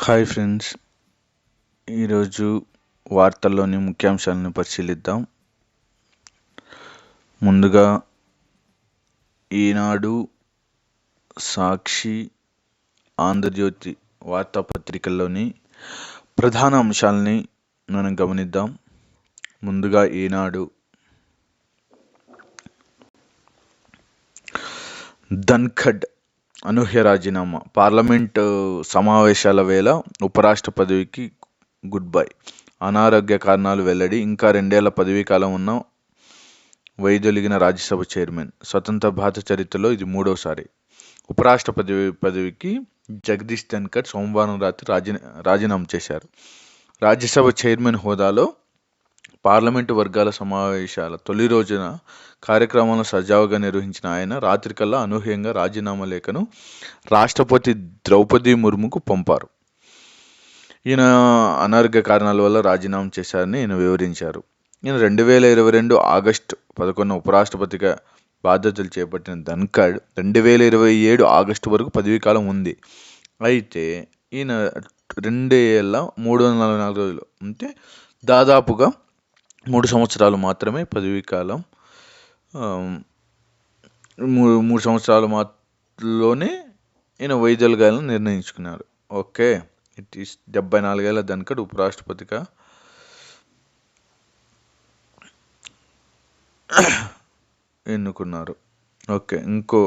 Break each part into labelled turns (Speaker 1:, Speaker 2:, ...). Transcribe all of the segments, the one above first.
Speaker 1: Hi friends, ఈరోజు వార్తల్లోని ముఖ్యాంశాలను పరిశీలిద్దాం. ముందుగా ఈనాడు, సాక్షి, ఆంధ్రజ్యోతి వార్తాపత్రికల్లోని ప్రధాన అంశాలని మనం గమనిద్దాం. ముందుగా ఈనాడు. ధన్ఖడ్ అనూహ్య రాజీనామా. పార్లమెంటు సమావేశాల వేళ ఉపరాష్ట్ర పదవికి గుడ్ బై. అనారోగ్య కారణాలు వెల్లడి. ఇంకా 2 ఏళ్ల పదవీకాలం ఉన్న వైదొలిగిన రాజ్యసభ చైర్మన్. స్వతంత్ర భారత చరిత్రలో ఇది 3వసారి. ఉపరాష్ట్ర పదవికి జగదీష్ ధన్ఖడ్ సోమవారం రాత్రి రాజీనామా చేశారు. రాజ్యసభ చైర్మన్ హోదాలో పార్లమెంటు వర్గాల సమావేశాల తొలి రోజున కార్యక్రమాలను సజావుగా నిర్వహించిన ఆయన రాత్రికల్లా అనూహ్యంగా రాజీనామా లేఖను రాష్ట్రపతి ద్రౌపది ముర్ముకు పంపారు. ఈయన అనారోగ్య కారణాల వల్ల రాజీనామా చేశారని ఈయన వివరించారు. ఈయన 2022 ఆగస్టు 11 ఉపరాష్ట్రపతిగా బాధ్యతలు చేపట్టిన ధన్ఖడ్ 2027 ఆగస్టు వరకు పదవీకాలం ఉంది. అయితే ఈయన 2 ఏళ్ల 344 రోజులు అంటే దాదాపుగా 3 సంవత్సరాలు మాత్రమే పదవీకాలం. 3 సంవత్సరాల లోనే ఈయన వైదొలగాలని నిర్ణయించుకున్నారు. ఓకే, ఇట్ ఈస్ 74 ఏళ్ల ధన్ఖడ్ ఉపరాష్ట్రపతిగా ఎన్నుకున్నారు. ఓకే, ఇంకో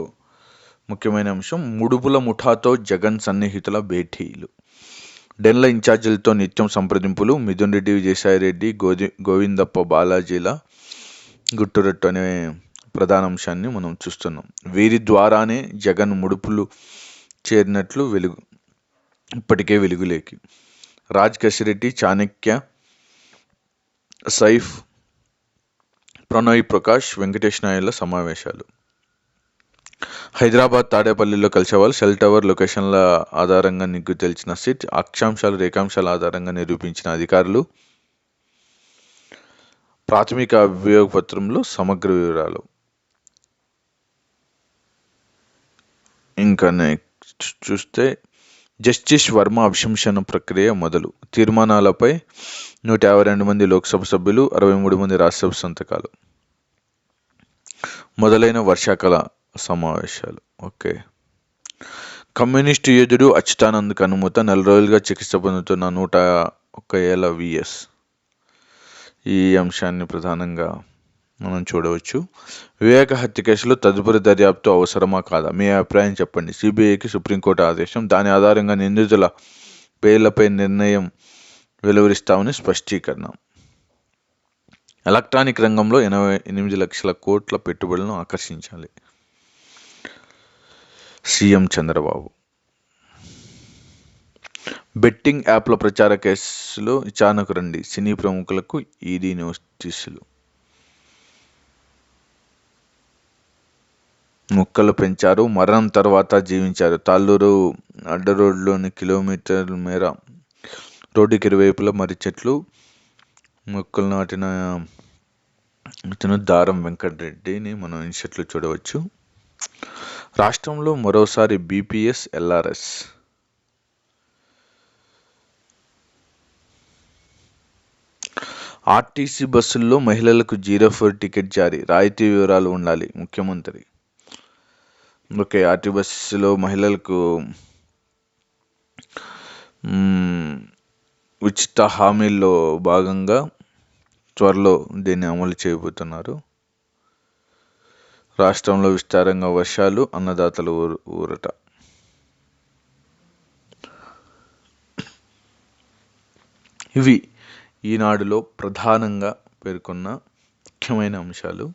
Speaker 1: ముఖ్యమైన అంశం ముడుపుల ముఠాతో జగన్ సన్నిహితుల భేటీలు. డెన్ల ఇన్ఛార్జీలతో నిత్యం సంప్రదింపులు. మిథున్ రెడ్డి, విజయసాయిరెడ్డి, గోవిందప్ప బాలాజీల గుట్టురట్టు అనే ప్రధాన అంశాన్ని మనం చూస్తున్నాం. వీరి ద్వారానే జగన్ ముడుపులు చేరినట్లు ఇప్పటికే వెలుగులేకి. రాజ్ కసిరెడ్డి, చాణక్య, సైఫ్, ప్రణయ్ ప్రకాష్, వెంకటేష్ నాయుడుల సమావేశాలు. హైదరాబాద్ తాడేపల్లిలో కలిసేవాళ్ళు. సెల్ టవర్ లొకేషన్ల ఆధారంగా నిగ్గు తేల్చిన సిట్. అక్షాంశాలు రేఖాంశాల ఆధారంగా నిరూపించిన అధికారులు. ప్రాథమిక అభియోగ పత్రంలో సమగ్ర వివరాలు. ఇంకా నెక్స్ట్ చూస్తే జస్టిస్ వర్మ అభిశంసన ప్రక్రియ మొదలు. తీర్మానాలపై 152 మంది లోక్సభ సభ్యులు, 63 మంది రాజ్యసభ సంతకాలు. మొదలైన వర్షాకాల సమావేశాలు. ఓకే, కమ్యూనిస్టు యోధుడు అచ్యుతానంద్ అనుమత. 4 రోజులుగా చికిత్స పొందుతున్న 101 ఏళ్ల విఎస్. ఈ అంశాన్ని ప్రధానంగా మనం చూడవచ్చు. వివేక హత్య కేసులో తదుపరి దర్యాప్తు అవసరమా కాదా? మీ అభిప్రాయం చెప్పండి. సిబిఐకి సుప్రీంకోర్టు ఆదేశం. దాని ఆధారంగా నిందితుల బెయిల్పై నిర్ణయం వెలువరిస్తామని స్పష్టీకరణ. ఎలక్ట్రానిక్ రంగంలో 88 లక్షల కోట్ల పెట్టుబడులను ఆకర్షించాలి. సీఎం చంద్రబాబు. బెట్టింగ్ యాప్ల ప్రచార కేసులో విచారణకు రండి. సినీ ప్రముఖులకు ఈడీ నోటీసులు. మొక్కలు పెంచారు, మరణం తర్వాత జీవించారు. తాళ్ళూరు అడ్డరోడ్లోని కిలోమీటర్ల మేర రోడ్డుకి ఇరువైపులా మర్రి చెట్లు, మొక్కలు నాటిన దారం వెంకటరెడ్డిని మనం ఇన్షర్ట్లు చూడవచ్చు. రాష్ట్రంలో మరోసారి బీపీఎస్, ఎల్ఆర్ఎస్. ఆర్టీసీ బస్సుల్లో మహిళలకు 0 ఫేర్ టికెట్ జారీ. రాయితీ వివరాలు ఉండాలి. ముఖ్యమంత్రి. ఓకే, ఆర్టీ బస్సులో మహిళలకు ఉచిత హామీల్లో భాగంగా త్వరలో దీన్ని అమలు చేయబోతున్నారు. రాష్ట్రంలో విస్తారంగా వర్షాలు, అన్నదాతలు ఊరట. ఇవి ఈనాడులో ప్రధానంగా పేర్కొన్న ముఖ్యమైన అంశాలు.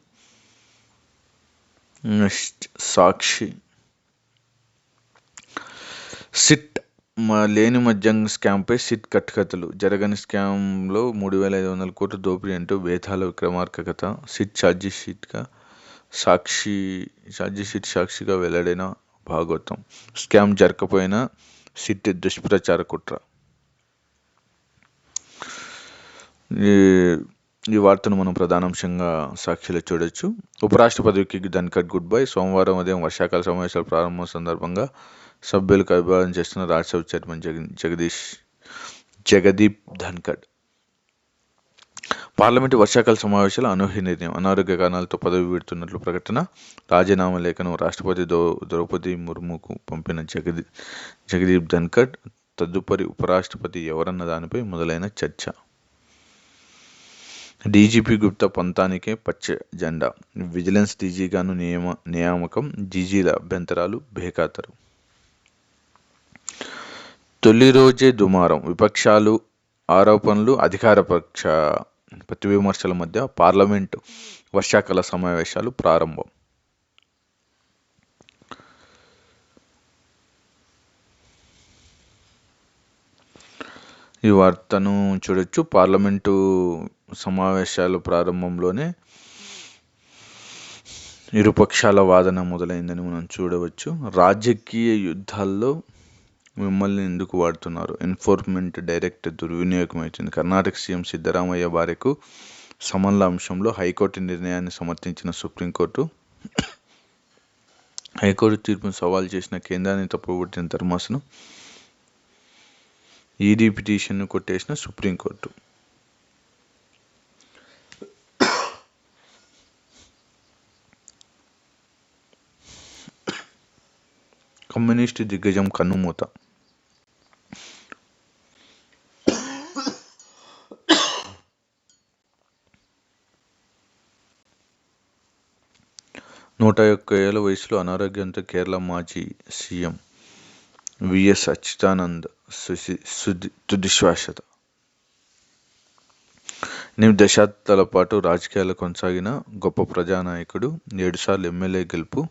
Speaker 1: నెక్స్ట్ సాక్షి. సిట్ లేని మద్యం స్కామ్పై సిట్ కట్టుకథలు. జరగని స్కామ్లో 3,500 కోట్ల దోపిడీ అంటూ వేదాల విక్రమార్క కథ. సిట్ సాక్షిగా వెల్లడైన భాగవతం. స్కామ్ జరగకపోయినా సిట్ దుష్ప్రచార కుట్ర. ఈ వార్తను మనం ప్రధానాంశంగా సాక్షిలో చూడొచ్చు. ఉపరాష్ట్రపతికి ధన్ఖడ్ గుడ్ బై. సోమవారం ఉదయం వర్షాకాల సమావేశాల ప్రారంభం సందర్భంగా సభ్యులకు అభివాదం చేస్తున్న రాజ్యసభ చైర్మన్ జగదీప్ ధన్కడ్. పార్లమెంటు వర్షాకాల సమావేశాలు అనూహ్య నిర్ణయం. అనారోగ్య కారణాలతో పదవి వీడుతున్నట్లు ప్రకటన. రాజీనామా లేఖను రాష్ట్రపతి ద్రౌపది ముర్ముకు పంపిన జగదీప్ ధన్కడ్. తదుపరి ఉపరాష్ట్రపతి ఎవరన్న దానిపై మొదలైన చర్చ. డీజీపీ గుప్తా పంతానికే పచ్చ జెండా. విజిలెన్స్ డీజీగాను నియామకం. డీజీల అభ్యంతరాలు బేఖాతరు. తొలి రోజే దుమారం. విపక్షాలు ఆరోపణలు, అధికార పక్ష ప్రతివిమర్శల మధ్య పార్లమెంటు వర్షాకాల సమావేశాలు ప్రారంభం. ఈ వార్తను చూడొచ్చు. పార్లమెంటు సమావేశాల ప్రారంభంలోనే ఇరుపక్షాల వాదన మొదలైందని మనం చూడవచ్చు. రాజకీయ యుద్ధాల్లో మిమ్మల్ని ఎందుకు వాడుతున్నారు? ఎన్ఫోర్స్మెంట్ డైరెక్ట్ దుర్వినియోగం అవుతుంది. కర్ణాటక సీఎం సిద్ధరామయ్య భార్యకు సమన్ల అంశంలో హైకోర్టు నిర్ణయాన్ని సమర్థించిన సుప్రీంకోర్టు. హైకోర్టు తీర్పును సవాల్ చేసిన కేంద్రాన్ని తప్పుపట్టిన ధర్మాసనం. ఈడీ పిటిషన్ను కొట్టేసిన సుప్రీంకోర్టు. కమ్యూనిస్టు దిగ్గజం కన్నుమూత. నూట 1 ఏళ్ల వయసులో అనారోగ్యంతో కేరళ మాజీ సీఎం విఎస్ అచ్యుతానంద్ తుదిశ్వాస. 8 దశాబ్దాల పాటు రాజకీయాల్లో కొనసాగిన గొప్ప ప్రజానాయకుడు. 7 సార్లు ఎమ్మెల్యే గెలుపు.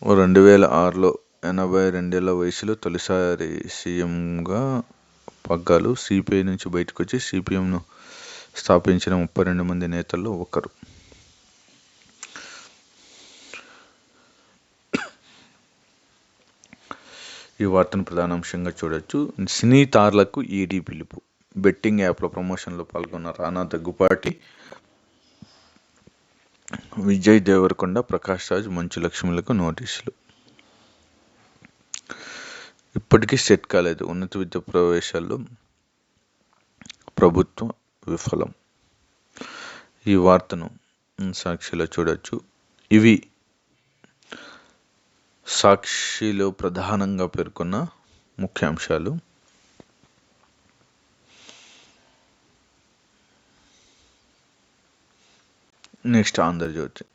Speaker 1: 2006లో 82 ఏళ్ల వయసులో తొలిసారి సీఎంగా పగ్గాలు. సిపిఐ నుంచి బయటకు వచ్చి సిపిఎంను స్థాపించిన 32 మంది నేతల్లో ఒకరు. ఈ వార్తను ప్రధానాంశంగా చూడొచ్చు. సినీ తారలకు ఈడీ పిలుపు. బెట్టింగ్ యాప్ల ప్రమోషన్లో పాల్గొన్న రానా దగ్గుపాటి, విజయ్ దేవరకొండ, ప్రకాష్ రాజ్, మంచు లక్ష్మిలకు నోటీసులు. ఇప్పటికీ సెట్ కాలేదు. ఉన్నత విద్య ప్రవేశాల్లో ప్రభుత్వం విఫలం. ఈ వార్తను సాక్షిలో చూడొచ్చు. ఇవి సాక్షిలో ప్రధానంగా పేర్కొన్న ముఖ్యాంశాలు. నెక్స్ట్ ఆంధ్రజ్యోతి.